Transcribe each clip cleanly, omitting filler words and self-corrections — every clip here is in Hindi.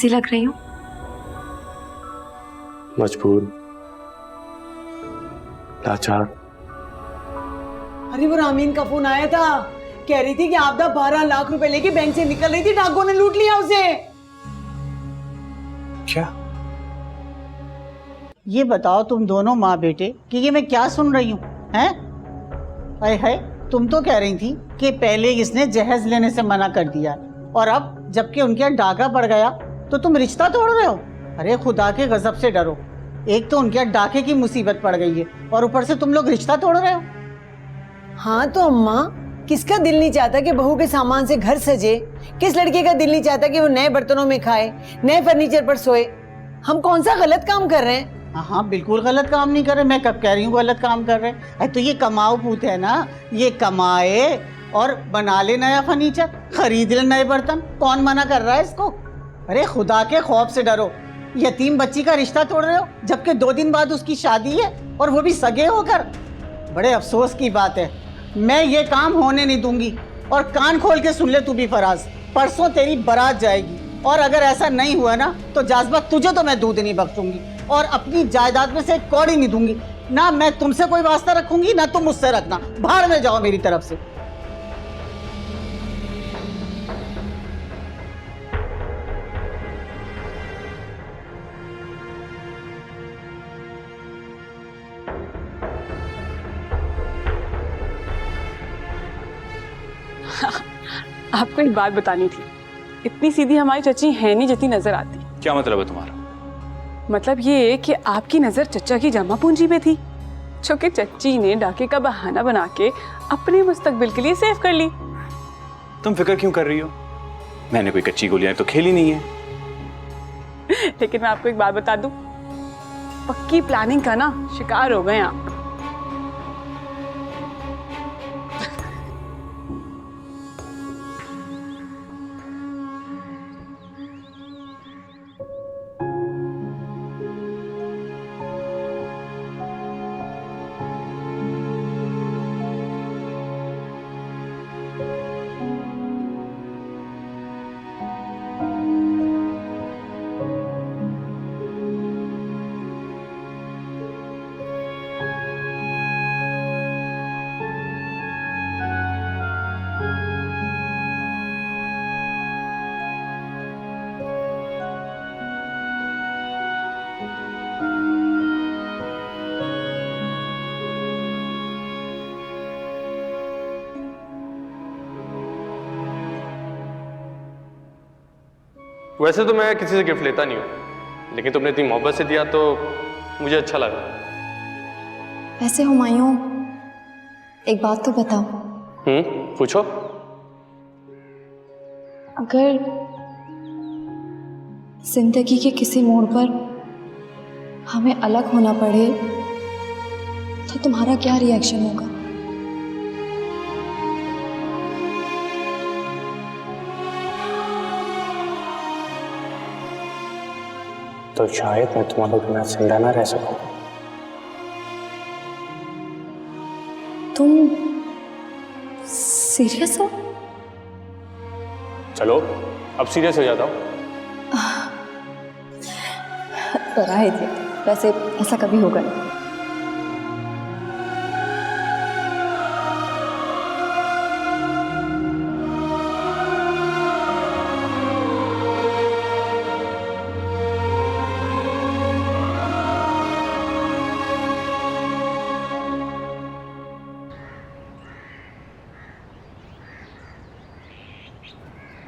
कैसी लग रही हूँ? मजबूर, लाचार। अरे वो रामीन का फोन आया था, कह रही थी कि आपदा 12 लाख रुपए लेके बैंक से निकल रही थी, डाकुओं ने लूट लिया उसे। क्या? ये बताओ तुम दोनों माँ बेटे कि ये मैं क्या सुन रही हूँ, हैं? हाय हाय, तुम तो कह रही थी कि पहले इसने जहेज लेने से मना कर दिया और अब जबकि उनके यहाँ डाका पड़ गया तो तुम रिश्ता तोड़ रहे हो। अरे खुदा के गजब से डरो, एक तो उनके यहाँ डाके की मुसीबत पड़ गई है और ऊपर से तुम लोग रिश्ता तोड़ रहे हो। हाँ तो अम्मा, किसका दिल नहीं चाहता कि बहू के सामान से घर सजे? किस लड़के का दिल नहीं चाहता कि वो नए बर्तनों में खाए, नए फर्नीचर पर सोए? हम कौन सा गलत काम कर रहे हैं? हाँ बिल्कुल गलत काम नहीं कर रहे, मैं कब कह रही हूँ गलत काम कर रहे हैं? अरे तो ये कमाओ पूत है ना, ये कमाए और बना ले नया फर्नीचर, खरीद ले नए बर्तन, कौन मना कर रहा है इसको? अरे खुदा के खौफ से डरो, यतीम बच्ची का रिश्ता तोड़ रहे हो जबकि 2 दिन बाद उसकी शादी है और वो भी सगे होकर। बड़े अफसोस की बात है, मैं ये काम होने नहीं दूंगी। और कान खोल के सुन ले तू भी फराज, परसों तेरी बारात जाएगी और अगर ऐसा नहीं हुआ ना तो जाज़बा तुझे तो मैं दूध नहीं बख्शूंगी और अपनी जायदाद में से एक कौड़ी नहीं दूंगी। ना मैं तुमसे कोई वास्ता रखूंगी ना तुम मुझसे रखना, बाहर में जाओ मेरी तरफ से। आपको एक बात बतानी थी, इतनी सीधी हमारी चची है नहीं जितनी नजर आती। क्या मतलब है तुम्हारा? मतलब ये कि आपकी नजर चचा की जमा पूंजी पे थी, जो कि चच्ची ने डाके का बहाना बना के अपने मुस्तकबिल के लिए सेव कर ली। तुम फिक्र क्यों कर रही हो? मैंने कोई कच्ची गोलियां तो खेली नहीं है। लेकिन मैं आपको एक बात बता दूं, पक्की प्लानिंग का ना शिकार हो गए आप। वैसे तो मैं किसी से गिफ्ट लेता नहीं हूँ, लेकिन तुमने इतनी मोहब्बत से दिया तो मुझे अच्छा लगा। वैसे हुमायूं, एक बात तो बताओ। पूछो। अगर जिंदगी के किसी मोड़ पर हमें अलग होना पड़े तो तुम्हारा क्या रिएक्शन होगा? तो शायद मैं तुम्हारे बिना जिंदा ना रह सकूं। तुम सीरियस हो? चलो अब सीरियस हो जाता हूँ। डरा थे, वैसे ऐसा कभी होगा नहीं।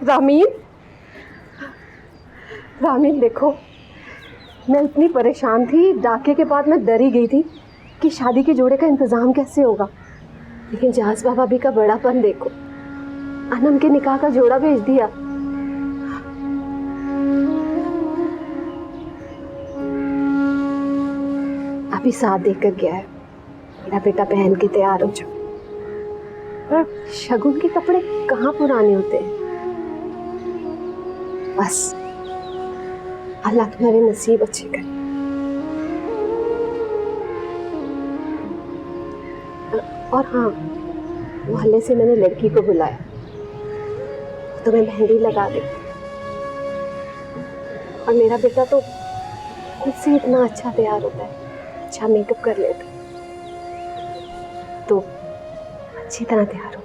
रामीन, रामीन देखो, मैं इतनी परेशान थी, डाके के बाद मैं डर ही गई थी कि शादी के जोड़े का इंतज़ाम कैसे होगा। लेकिन जास बाबा भी का बड़ापन देखो, अनम के निकाह का जोड़ा भेज दिया। अभी साथ देकर गया है, मेरा बेटा पहन के तैयार हो जाओ। पर शगुन के कपड़े कहाँ पुराने होते हैं। बस अल्लाह तुम्हारे नसीब अच्छे करे। और हाँ, मोहल्ले से मैंने लड़की को बुलाया, तुम्हें मेहंदी लगा दे। और मेरा बेटा तो खुद से इतना अच्छा तैयार होता है, अच्छा मेकअप कर लेता है, तो अच्छी तरह तैयार होगा।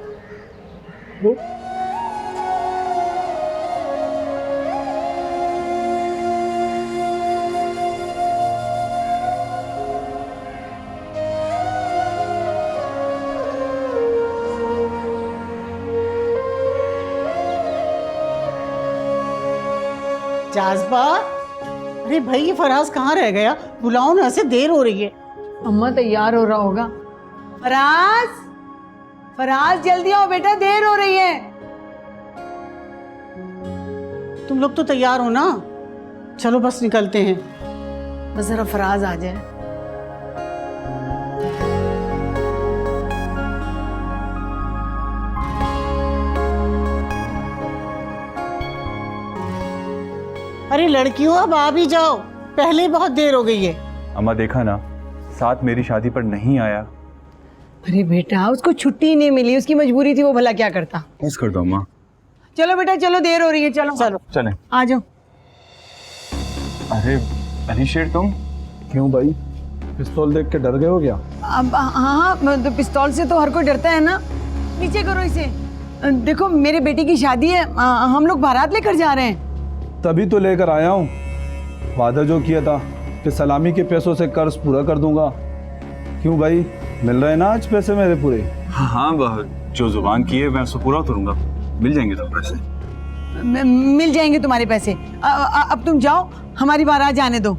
जाज़बा, अरे भाई ये फराज कहाँ रह गया? बुलाओ ना, ऐसे देर हो रही है। अम्मा तैयार हो रहा होगा। फराज, फराज जल्दी आओ बेटा, देर हो रही है। तुम लोग तो तैयार हो ना? चलो बस निकलते हैं। बस जरा फराज आ जाए। अरे लड़कियों, अब आ भी जाओ, पहले ही बहुत देर हो गई है। अम्मा देखा ना, साथ मेरी शादी पर नहीं आया। अरे बेटा, उसको छुट्टी नहीं मिली, उसकी मजबूरी थी, वो भला क्या करता। बस कर दो अम्मा। चलो बेटा चलो, देर हो रही है, चलो चलो चलें। आ जाओ। अरे अली शेर, तुम क्यों भाई, पिस्तौल देख के डर गए हो क्या? अब हाँ, तो पिस्तौल से तो हर कोई डरता है ना। नीचे करो इसे। देखो मेरे बेटी की शादी है, हम लोग बारात लेकर जा रहे हैं। तभी तो लेकर आया हूँ। वादा जो किया था कि सलामी के पैसों से कर्ज पूरा कर दूंगा। क्यों भाई, मिल रहे हैं ना आज पैसे मेरे पूरे? हाँ, जो जुबान की है मैं उसको पूरा करूंगा। मिल जाएंगे तो पैसे। मिल जाएंगे तुम्हारे पैसे। अब तुम जाओ, हमारी बारात जाने दो।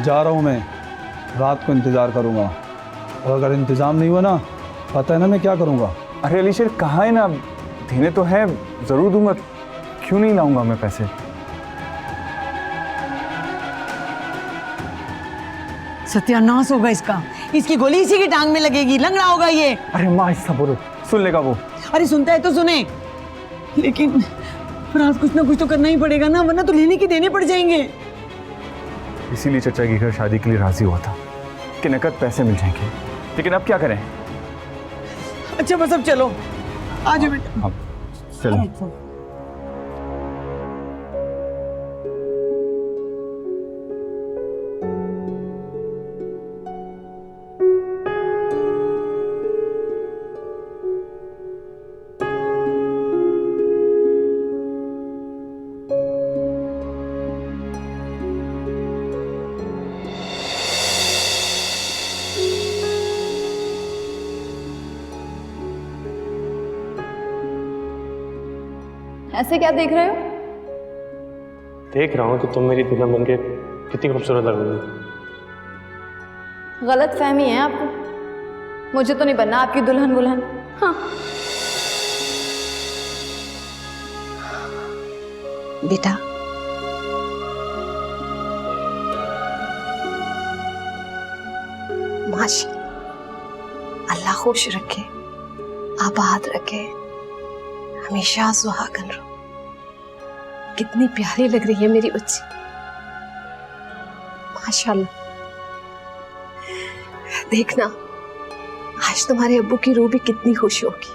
जा रहा हूँ मैं, रात को इंतज़ार करूँगा, और अगर इंतज़ाम नहीं हुआ ना, पता है ना मैं क्या करूँगा। अरे अली शेर, कहाँ है ना, देने तो है, जरूर दूंगा। क्यों नहीं लाऊंगा मैं पैसे? सत्यानाश होगा इसका, इसकी गोली इसी की टांग में लगेगी, लंगड़ा होगा ये। अरे माँ, ऐसा बोलो, सुन लेगा वो। अरे सुनता है तो सुने, लेकिन फराज कुछ ना कुछ तो करना ही पड़ेगा ना, वरना तो लेने की देने पड़ जाएंगे। इसीलिए चचा की घर शादी के लिए राजी हुआ था कि नकद पैसे मिल जाएंगे, लेकिन अब क्या करें? अच्छा बस अब चलो, आ जाओ बेटा। अब चलो। ऐसे क्या देख रहे हो? देख रहा हूँ कि तुम मेरी दुल्हन बनके कितनी खूबसूरत लग रही हो। गलत फहमी है आपको, मुझे तो नहीं बनना आपकी दुल्हन वुल्हन। हाँ। बेटा, माशाअल्लाह, अल्लाह खुश रखे, आबाद रखे, हमेशा सुहागन रहो। कितनी प्यारी लग रही है मेरी बच्ची, माशाअल्लाह। देखना आज तुम्हारे अब्बू की रूह भी कितनी खुश होगी,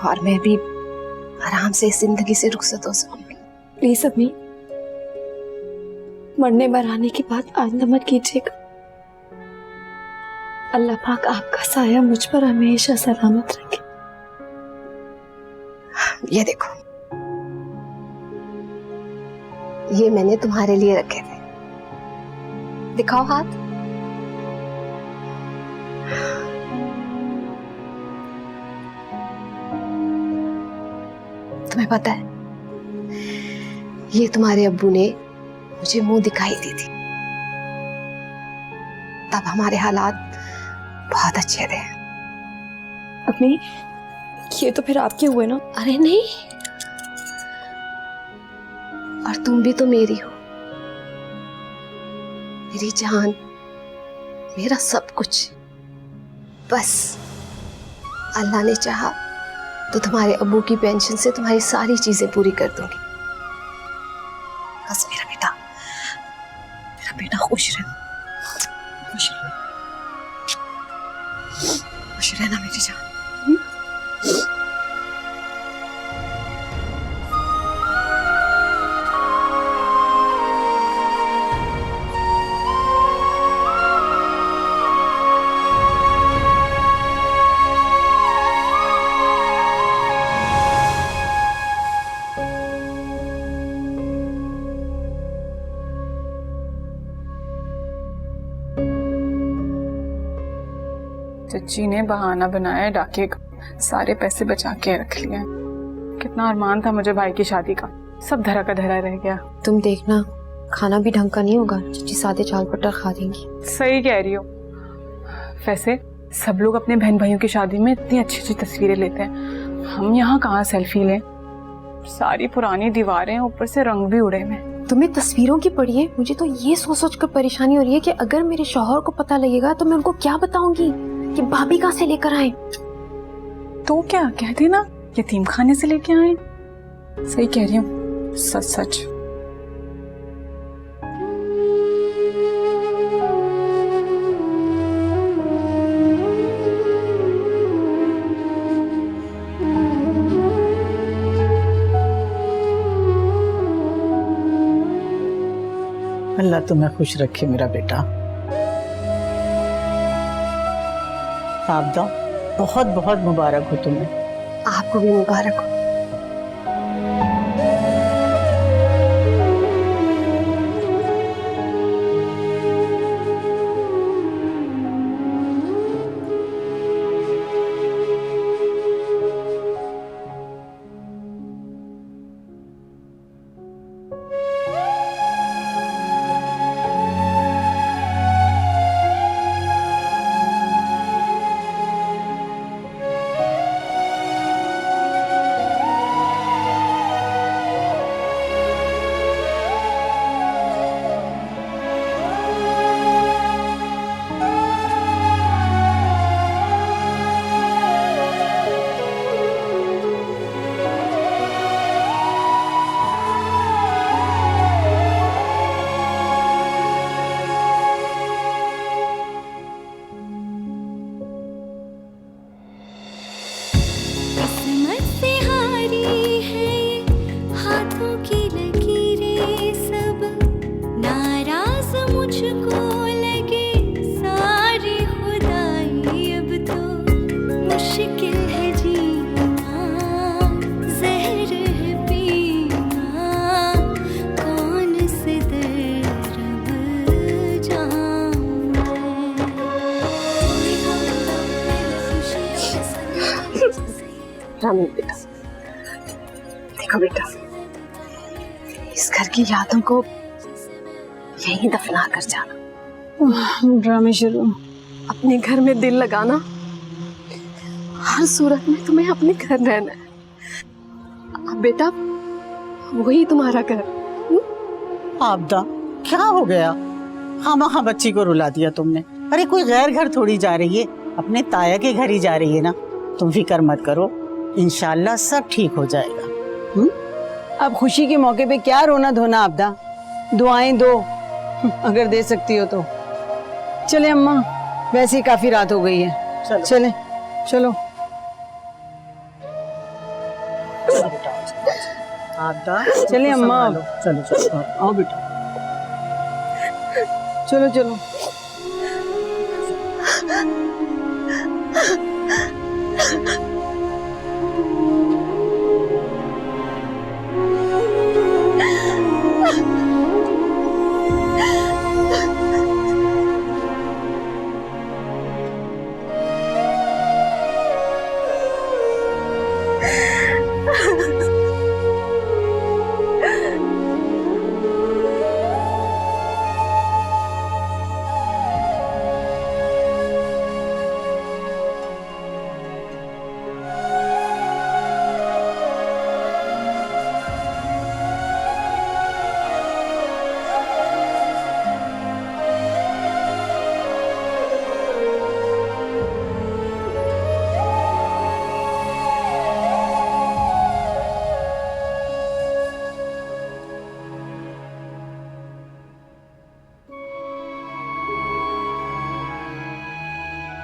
और मैं भी आराम से इस जिंदगी से रुखसत हो सकूंगी। प्लीज अम्मी, मरने मराने की बात आइंदा मत कीजिएगा। अल्लाह पाक आपका साया मुझ पर हमेशा सलामत रखे। ये देखो, ये मैंने तुम्हारे लिए रखे थे, दिखाओ हाथ। तुम्हें पता है, ये तुम्हारे अब्बू ने मुझे मुंह दिखाई दी थी, तब हमारे हालात बहुत अच्छे थे। अम्मी, ये तो फिर आपके हुए ना? अरे नहीं, और तुम भी तो मेरी हो, मेरी जान, मेरा सब कुछ। बस अल्लाह ने चाहा तो तुम्हारे अब्बू की पेंशन से तुम्हारी सारी चीजें पूरी कर दूंगी। बस मेरा बेटा खुश रहे, खुश रहना मेरी जान। चच्ची ने बहाना बनाया डाके का, सारे पैसे बचा के रख लिए। कितना अरमान था मुझे भाई की शादी का, सब धरा का धरा रह गया। तुम देखना, खाना भी ढंग का नहीं होगा, चची सादे चावल पटर खा देंगी। सही कह रही हो। वैसे सब लोग अपने बहन भाइयों की शादी में इतनी अच्छी अच्छी तस्वीरें लेते हैं, हम यहाँ कहाँ सेल्फी लें। सारी पुरानी दीवारें, ऊपर से रंग भी उड़े हुए। तुम्हें तस्वीरों की पड़ी है, मुझे तो ये सोच सोच कर परेशानी हो रही है कि अगर मेरे शौहर को पता लगेगा तो मैं उनको क्या बताऊंगी कि भाभी कहाँ से लेकर आए। तो क्या कह देना यतीम खाने से लेके आए। सही कह रही हूँ, सच सच। अल्लाह तुम्हें खुश रखे मेरा बेटा। आपदा बहुत बहुत मुबारक हो तुम्हें। आपको भी मुबारक हो। रामी बेटा, देखो बेटा, इस घर की यादों को यहीं दफना कर जाना। ड्रामे शुरू। अपने घर में दिल लगाना, हर सूरत में तुम्हें अपने घर रहना है। अब बेटा वही तुम्हारा घर। आपदा क्या हो गया? खामखा बच्ची को रुला दिया तुमने। अरे कोई गैर घर थोड़ी जा रही है, अपने ताया के घर ही जा रही है ना। तुम फिक्र मत करो, इंशाल्लाह सब ठीक हो जाएगा। अब खुशी के मौके पे क्या रोना धोना आपदा, दुआएं दो अगर दे सकती हो तो। चले अम्मा, वैसे ही काफी रात हो गई है। चले चलो। आपदा चले अम्मा, चलो चलो आओ बेटा। चलो चलो।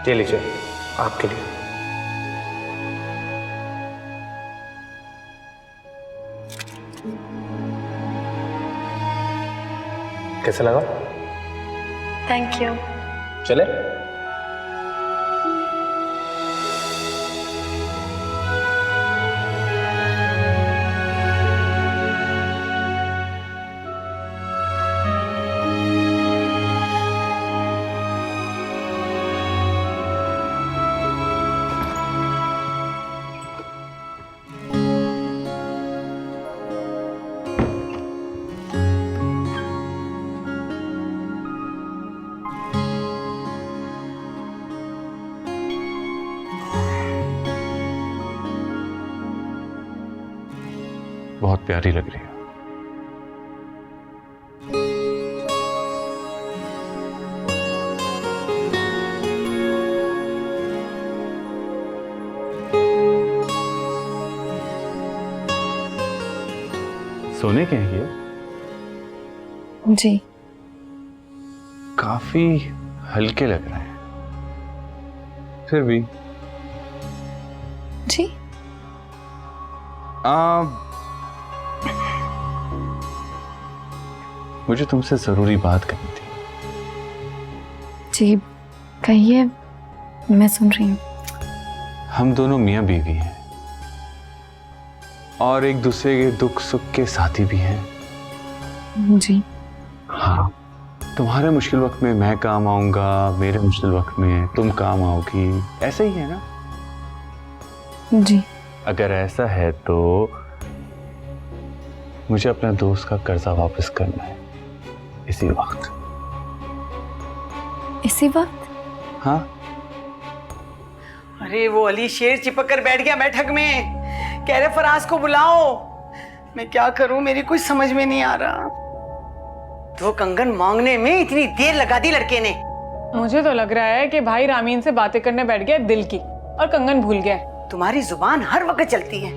ये लीजिए आपके लिए। कैसा लगा? Thank you. चले? बहुत प्यारी लग रही हो। सोने के हैं ये? जी। काफी हल्के लग रहे हैं, फिर भी। जी। मुझे तुमसे जरूरी बात करनी थी। जी कहिए, मैं सुन रही हूँ। हम दोनों मियाँ बीवी हैं और एक दूसरे के दुख सुख के साथी भी हैं। जी। हाँ, तुम्हारे मुश्किल वक्त में मैं काम आऊंगा, मेरे मुश्किल वक्त में तुम काम आओगी, ऐसा ही है ना? जी। अगर ऐसा है तो मुझे अपने दोस्त का कर्जा वापस करना है इसी वक्त। इसी वक्त? हाँ। अरे वो अली शेर चिपक कर बैठ गया बैठक में, कह रहे फराज को बुलाओ। मैं क्या करूं, मेरी कुछ समझ में नहीं आ रहा। तो कंगन मांगने में इतनी देर लगा दी लड़के ने। मुझे तो लग रहा है कि भाई रामीन से बातें करने बैठ गया दिल की और कंगन भूल गया। तुम्हारी जुबान हर वक्त चलती है,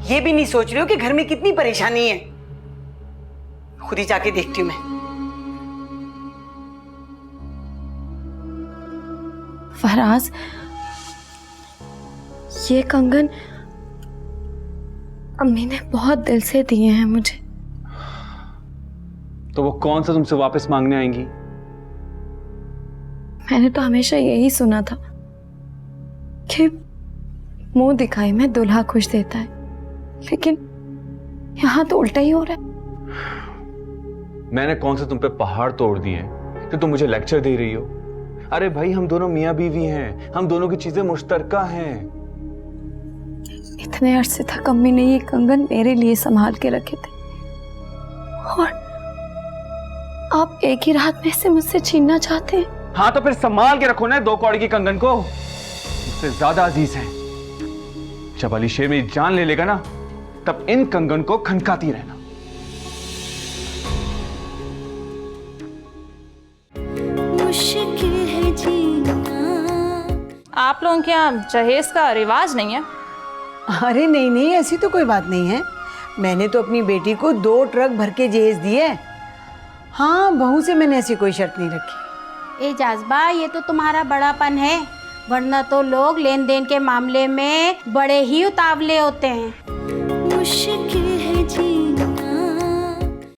ये भी नहीं सोच रहे हो कि घर में कितनी परेशानी है। खुद ही जाके देखती हूँ मैं। फराज, ये कंगन अम्मी ने बहुत दिल से दिए हैं मुझे। तो वो कौन सा तुमसे वापस मांगने आएंगी? मैंने तो हमेशा यही सुना था कि मुंह दिखाई में दूल्हा खुश देता है, लेकिन यहाँ तो उल्टा ही हो रहा है। मैंने कौन से तुम पे पहाड़ तोड़ दिए हैं कि तुम मुझे लेक्चर दे रही हो? अरे भाई, हम दोनों मियाँ बीवी हैं, हम दोनों की चीजें मुश्तरका हैं। इतने अरसे तक अम्मी ने ये कंगन मेरे लिए संभाल के रखे थे और आप एक ही रात में इसे मुझसे छीनना चाहते हैं। हाँ तो फिर संभाल के रखो ना 2 कौड़ी की कंगन को, मुझसे ज्यादा अजीज है। जब अली शेर मेरी जान ले लेगा ना, तब इन कंगन को खनकाती रहना। मुश्किल है जीना। आप लोगों के यहाँ जहेज का रिवाज नहीं है? अरे नहीं नहीं, ऐसी तो कोई बात नहीं है। मैंने तो अपनी बेटी को 2 ट्रक भर के जहेज दिए। हाँ, बहू से मैंने ऐसी कोई शर्त नहीं रखी। ए जाज़बा, ये तो तुम्हारा बड़ापन है, वरना तो लोग लेन देन के मामले में बड़े ही उतावले होते हैं। मुश्किल